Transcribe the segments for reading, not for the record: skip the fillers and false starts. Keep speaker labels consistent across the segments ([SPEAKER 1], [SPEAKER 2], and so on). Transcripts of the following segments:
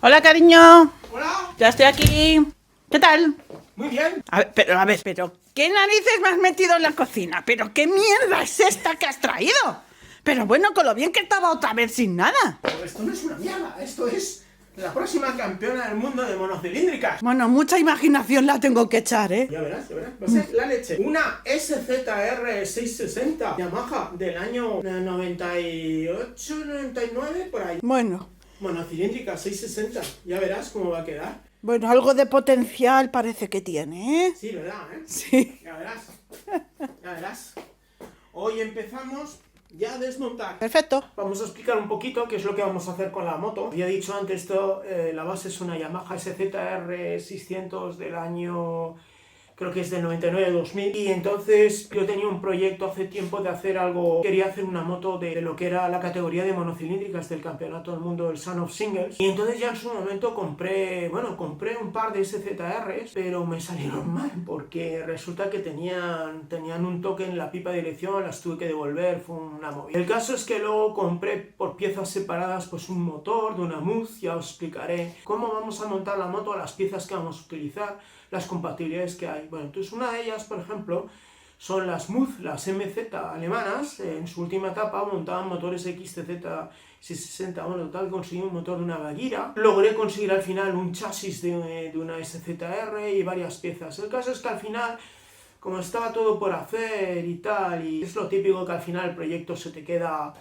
[SPEAKER 1] Hola, cariño.
[SPEAKER 2] Hola.
[SPEAKER 1] Ya estoy aquí. ¿Qué tal?
[SPEAKER 2] Muy bien.
[SPEAKER 1] Pero, ¿qué narices me has metido en la cocina? ¿Pero qué mierda es esta que has traído? Pero bueno, con lo bien que estaba otra vez sin nada.
[SPEAKER 2] Pero esto no es una mierda, esto es la próxima campeona del mundo de monocilíndricas.
[SPEAKER 1] Bueno, mucha imaginación la tengo que echar, ¿eh?
[SPEAKER 2] Ya verás, va a ser la leche. Una SZR 660 Yamaha del año 98, 99, por ahí.
[SPEAKER 1] Bueno,
[SPEAKER 2] Monocilíndrica 660, ya verás cómo va a quedar.
[SPEAKER 1] algo de potencial parece que tiene, ¿eh?
[SPEAKER 2] Sí, ¿verdad,
[SPEAKER 1] Sí.
[SPEAKER 2] Ya verás, ya verás. Hoy empezamos ya a desmontar.
[SPEAKER 1] Perfecto.
[SPEAKER 2] Vamos a explicar un poquito qué es lo que vamos a hacer con la moto. Había dicho antes, la base es una Yamaha SZR 600 del año, creo que es del 99-2000, y entonces yo tenía un proyecto hace tiempo de hacer algo, quería hacer una moto de lo que era la categoría de monocilíndricas del campeonato del mundo del Son of Singles, y entonces ya en su momento compré un par de SZRs, pero me salieron mal, porque resulta que tenían un toque en la pipa de dirección, las tuve que devolver, fue una movida. El caso es que luego compré por piezas separadas pues un motor de una MUZ, ya os explicaré cómo vamos a montar la moto, las piezas que vamos a utilizar, las compatibilidades que hay. Bueno, entonces una de ellas, por ejemplo, son las MUZ, las MZ alemanas. En su última etapa montaban motores XTZ 660. Bueno, total, conseguí un motor de una Bagheera. Logré conseguir al final un chasis de una SZR y varias piezas. El caso es que al final, como estaba todo por hacer y tal, y es lo típico que al final el proyecto se queda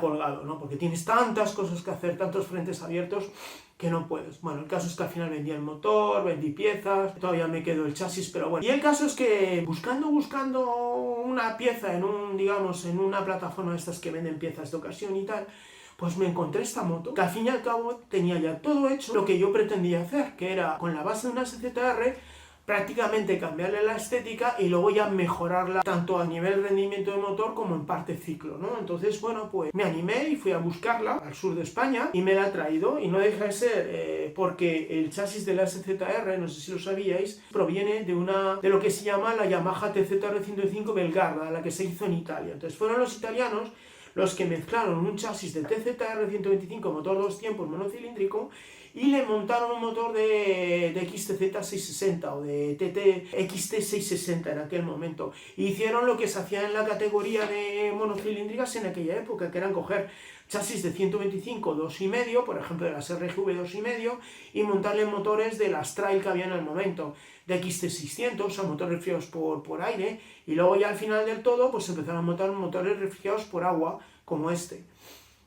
[SPEAKER 2] colgado, ¿no? Porque tienes tantas cosas que hacer, tantos frentes abiertos, que no puedes. Bueno, el caso es que al final vendí el motor, vendí piezas, todavía me quedó el chasis, pero bueno. Y el caso es que buscando una pieza en una plataforma de estas que venden piezas de ocasión y tal, pues me encontré esta moto, que al fin y al cabo tenía ya todo hecho lo que yo pretendía hacer, que era con la base de una SZR, prácticamente cambiarle la estética y luego ya mejorarla tanto a nivel rendimiento de motor como en parte ciclo, ¿no? Entonces, bueno, pues me animé y fui a buscarla al sur de España y me la he traído, y no deja de ser porque el chasis de la SZR, no sé si lo sabíais, proviene de lo que se llama la Yamaha TZR 105 Belgarda, la que se hizo en Italia. Entonces fueron los italianos los que mezclaron un chasis de TZR 125 motor 2 tiempos monocilíndrico y le montaron un motor de XTZ 660 o de TT XT 660 en aquel momento. Y hicieron lo que se hacía en la categoría de monocilíndricas en aquella época, que eran coger chasis de 125 2,5, por ejemplo de las RGV 2,5, y montarle motores de las Trail que había en el momento, de XT600, o sea, motores refrigerados por aire, y luego ya al final del todo pues empezaron a montar motores refrigerados por agua, como este.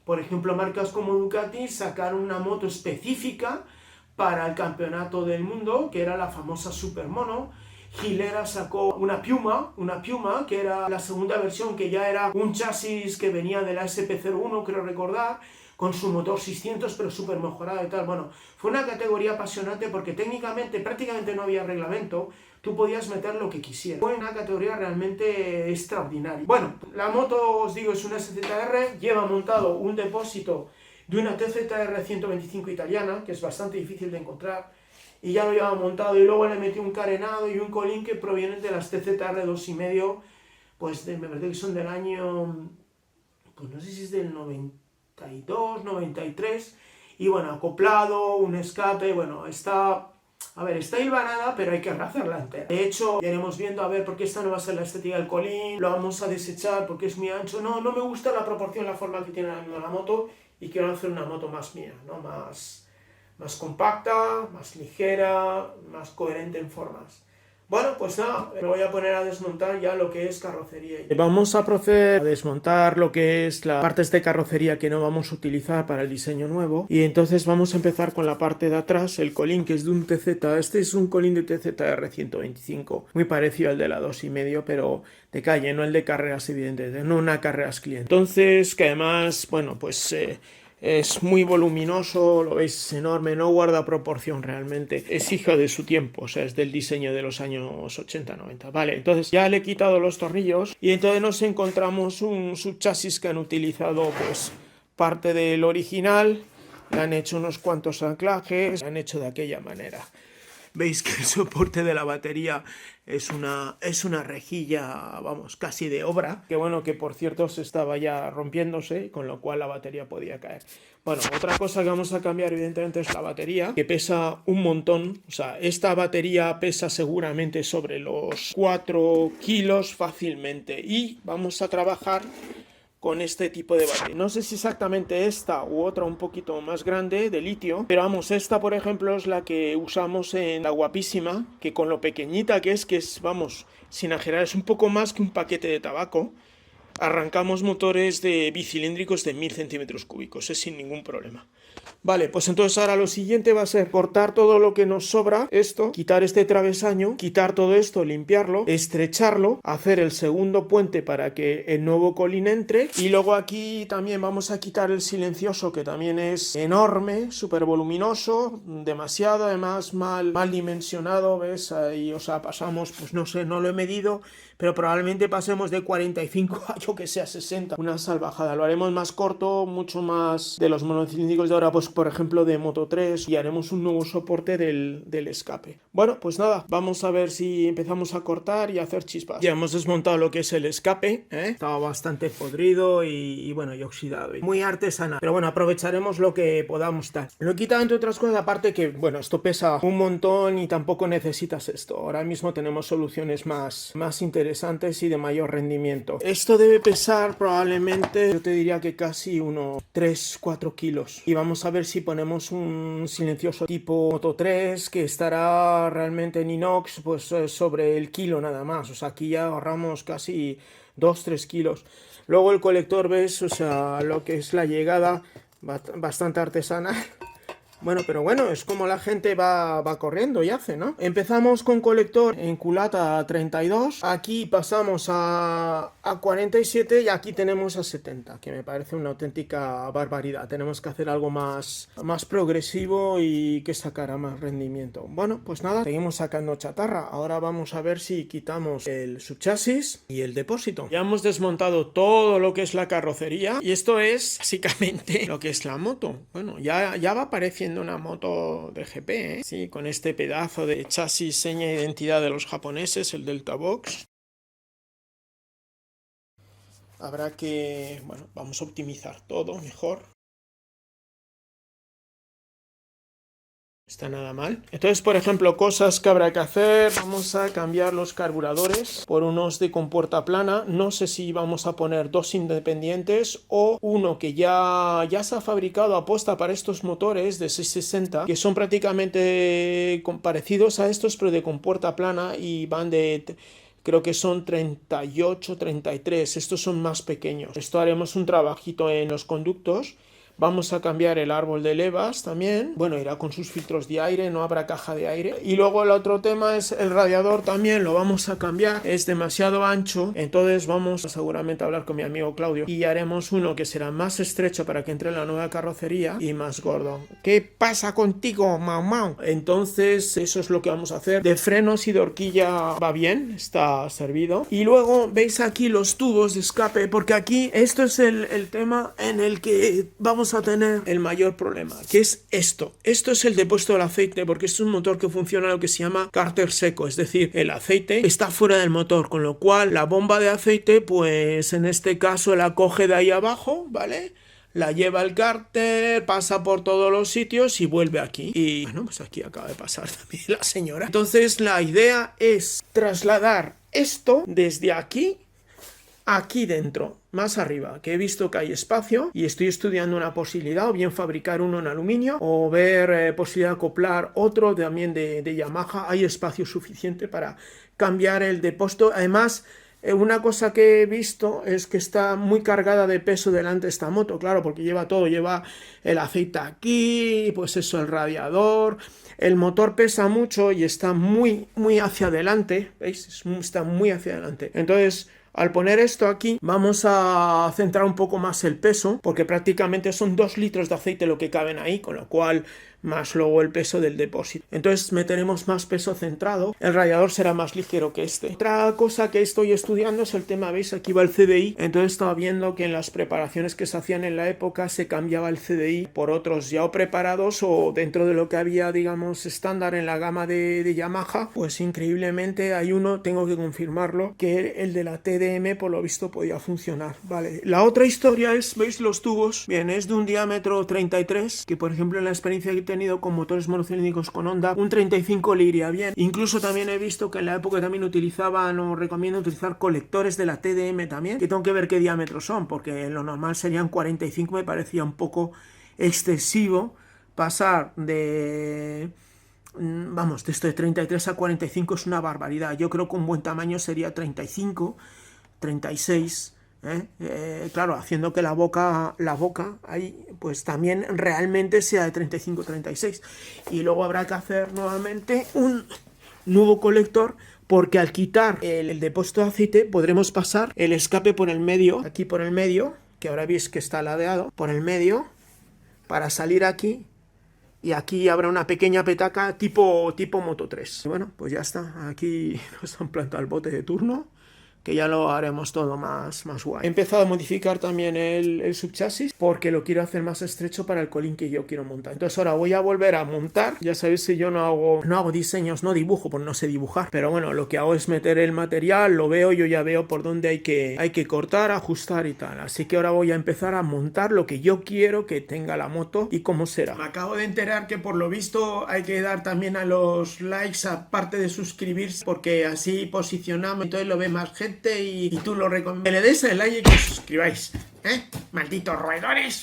[SPEAKER 2] Por ejemplo, marcas como Ducati sacaron una moto específica para el campeonato del mundo, que era la famosa Supermono. Gilera sacó una Puma, que era la segunda versión, que ya era un chasis que venía de la SP01, creo recordar, con su motor 600, pero súper mejorado y tal. Bueno, fue una categoría apasionante porque técnicamente prácticamente no había reglamento, tú podías meter lo que quisieras. Fue una categoría realmente extraordinaria. Bueno, la moto, os digo, es una SZR, lleva montado un depósito de una TZR 125 italiana, que es bastante difícil de encontrar, y ya lo lleva montado, y luego le metí un carenado y un colín que provienen de las TZR 2,5, pues me parece que son del año, pues no sé si es del 92, 93, y bueno, acoplado, un escape, bueno, está hilvanada, pero hay que hacerla entera. De hecho, ya iremos viendo, a ver, porque esta no va a ser la estética del colín, lo vamos a desechar porque es muy ancho. No me gusta la proporción, la forma que tiene la moto, y quiero hacer una moto más mía, ¿no? Más compacta, más ligera, más coherente en formas. Bueno, pues nada, me voy a poner a desmontar ya lo que es carrocería. Vamos a proceder a desmontar lo que es las partes de carrocería que no vamos a utilizar para el diseño nuevo. Y entonces vamos a empezar con la parte de atrás, el colín, que es de un TZ. Este es un colín de TZR 125, muy parecido al de la 2,5, pero de calle, no el de carreras, evidentemente, no una carreras cliente. Entonces, que además, bueno, pues es muy voluminoso, lo veis, es enorme, no guarda proporción realmente. Es hijo de su tiempo, o sea, es del diseño de los años 80-90. Vale, entonces ya le he quitado los tornillos y entonces nos encontramos un subchasis que han utilizado pues parte del original, le han hecho unos cuantos anclajes, le han hecho de aquella manera. Veis que el soporte de la batería es una rejilla, vamos, casi de obra, que bueno, que por cierto se estaba ya rompiéndose, con lo cual la batería podía caer. Bueno, otra cosa que vamos a cambiar evidentemente es la batería, que pesa un montón. O sea, esta batería pesa seguramente sobre los 4 kilos fácilmente. Y vamos a trabajar con este tipo de batería. No sé si exactamente esta u otra un poquito más grande de litio, pero vamos, esta por ejemplo es la que usamos en la Guapísima, que con lo pequeñita que es, vamos, sin exagerar, es un poco más que un paquete de tabaco. Arrancamos motores de bicilíndricos de 1000 centímetros cúbicos, es sin ningún problema. Vale, pues entonces ahora lo siguiente va a ser cortar todo lo que nos sobra, esto, quitar este travesaño, quitar todo esto, limpiarlo, estrecharlo, hacer el segundo puente para que el nuevo colín entre, y luego aquí también vamos a quitar el silencioso, que también es enorme, súper voluminoso, demasiado además mal dimensionado, ¿ves? Ahí, o sea, pasamos, pues no sé, no lo he medido, pero probablemente pasemos de 45 a yo que sé, a 60. Una salvajada. Lo haremos más corto, mucho más de los monocilíndricos de ahora, pues por ejemplo de Moto 3, y haremos un nuevo soporte del escape. Bueno, pues nada, vamos a ver si empezamos a cortar y a hacer chispas. Ya hemos desmontado lo que es el escape, ¿eh? Estaba bastante podrido y bueno, y oxidado. Y muy artesanal. Pero bueno, aprovecharemos lo que podamos dar. Lo he quitado entre otras cosas, aparte que, bueno, esto pesa un montón y tampoco necesitas esto. Ahora mismo tenemos soluciones más interesantes y de mayor rendimiento. Esto debe pesar probablemente, yo te diría que casi unos 3-4 kilos. Y vamos a ver si ponemos un silencioso tipo Moto 3 que estará realmente en inox pues sobre el kilo nada más. O sea, aquí ya ahorramos casi 2-3 kilos. Luego el colector, ves, o sea, lo que es la llegada, bastante artesanal. Bueno, pero bueno, es como la gente va corriendo y hace, ¿no? Empezamos con colector en culata a 32, aquí pasamos a 47 y aquí tenemos a 70, que me parece una auténtica barbaridad. Tenemos que hacer algo más progresivo y que sacara más rendimiento. Bueno, pues nada, seguimos sacando chatarra. Ahora vamos a ver si quitamos el subchasis y el depósito. Ya hemos desmontado todo lo que es la carrocería y esto es básicamente lo que es la moto. Bueno, ya va apareciendo una moto de GP, ¿eh? Sí, con este pedazo de chasis, seña e identidad de los japoneses, el Delta Box. Habrá que, bueno, vamos a optimizar todo mejor. Está nada mal. Entonces, por ejemplo, cosas que habrá que hacer. Vamos a cambiar los carburadores por unos de compuerta plana. No sé si vamos a poner dos independientes o uno que ya se ha fabricado aposta para estos motores de 660, que son prácticamente parecidos a estos, pero de compuerta plana y van de... Creo que son 38, 33. Estos son más pequeños. Esto haremos un trabajito en los conductos. Vamos a cambiar el árbol de levas también. Bueno, irá con sus filtros de aire, no habrá caja de aire. Y luego el otro tema es el radiador también, lo vamos a cambiar. Es demasiado ancho, entonces vamos seguramente a hablar con mi amigo Claudio y haremos uno que será más estrecho para que entre en la nueva carrocería y más gordo. ¿Qué pasa contigo, Mau? Entonces eso es lo que vamos a hacer. De frenos y de horquilla va bien, está servido. Y luego veis aquí los tubos de escape, porque aquí esto es el tema en el que vamos a tener el mayor problema, que es esto. Esto es el depósito del aceite, porque es un motor que funciona lo que se llama cárter seco, es decir, el aceite está fuera del motor, con lo cual la bomba de aceite, pues en este caso la coge de ahí abajo, ¿vale? La lleva al cárter, pasa por todos los sitios y vuelve aquí. Y bueno, pues aquí acaba de pasar también la señora. Entonces la idea es trasladar esto desde aquí dentro, más arriba, que he visto que hay espacio y estoy estudiando una posibilidad, o bien fabricar uno en aluminio o ver posibilidad de acoplar otro también de Yamaha. Hay espacio suficiente para cambiar el depósito. Además, una cosa que he visto es que está muy cargada de peso delante esta moto, claro, porque lleva todo, lleva el aceite aquí, pues eso, el radiador. El motor pesa mucho y está muy hacia adelante, ¿veis? Está muy hacia adelante. Entonces, al poner esto aquí, vamos a centrar un poco más el peso, porque prácticamente son 2 litros de aceite lo que caben ahí, con lo cual más luego el peso del depósito. Entonces meteremos más peso centrado, el radiador será más ligero que este. Otra cosa que estoy estudiando es el tema, veis, aquí va el CDI, entonces estaba viendo que en las preparaciones que se hacían en la época se cambiaba el CDI por otros ya o preparados o dentro de lo que había, digamos, estándar en la gama de Yamaha. Pues increíblemente hay uno, tengo que confirmarlo, que el de la TD TDM por lo visto podía funcionar. Vale, la otra historia es, ¿veis los tubos? Bien, es de un diámetro 33, que por ejemplo en la experiencia que he tenido con motores monocilíndricos con Honda, un 35 le iría bien. Incluso también he visto que en la época también utilizaban, o recomiendo utilizar colectores de la TDM también, que tengo que ver qué diámetros son, porque lo normal serían 45, me parecía un poco excesivo pasar de... Vamos, de esto de 33 a 45 es una barbaridad. Yo creo que un buen tamaño sería 35, 36, claro, haciendo que la boca ahí, pues también realmente sea de 35, 36. Y luego habrá que hacer nuevamente un nuevo colector, porque al quitar el depósito de aceite podremos pasar el escape por el medio, aquí por el medio, que ahora veis que está ladeado, por el medio, para salir aquí. Y aquí habrá una pequeña petaca tipo Moto 3. Y bueno, pues ya está. Aquí nos han plantado el bote de turno, que ya lo haremos todo más guay. He empezado a modificar también el subchasis, porque lo quiero hacer más estrecho para el colín que yo quiero montar. Entonces ahora voy a volver a montar. Ya sabéis que yo no hago diseños, no dibujo, porque no sé dibujar. Pero bueno, lo que hago es meter el material, lo veo, yo ya veo por dónde hay que cortar, ajustar y tal. Así que ahora voy a empezar a montar lo que yo quiero que tenga la moto y cómo será. Me acabo de enterar que por lo visto hay que dar también a los likes, aparte de suscribirse, porque así posicionamos, entonces lo ve más gente y tú lo recomiendas. Que le des el like y que os suscribáis, ¿eh? ¡Malditos roedores!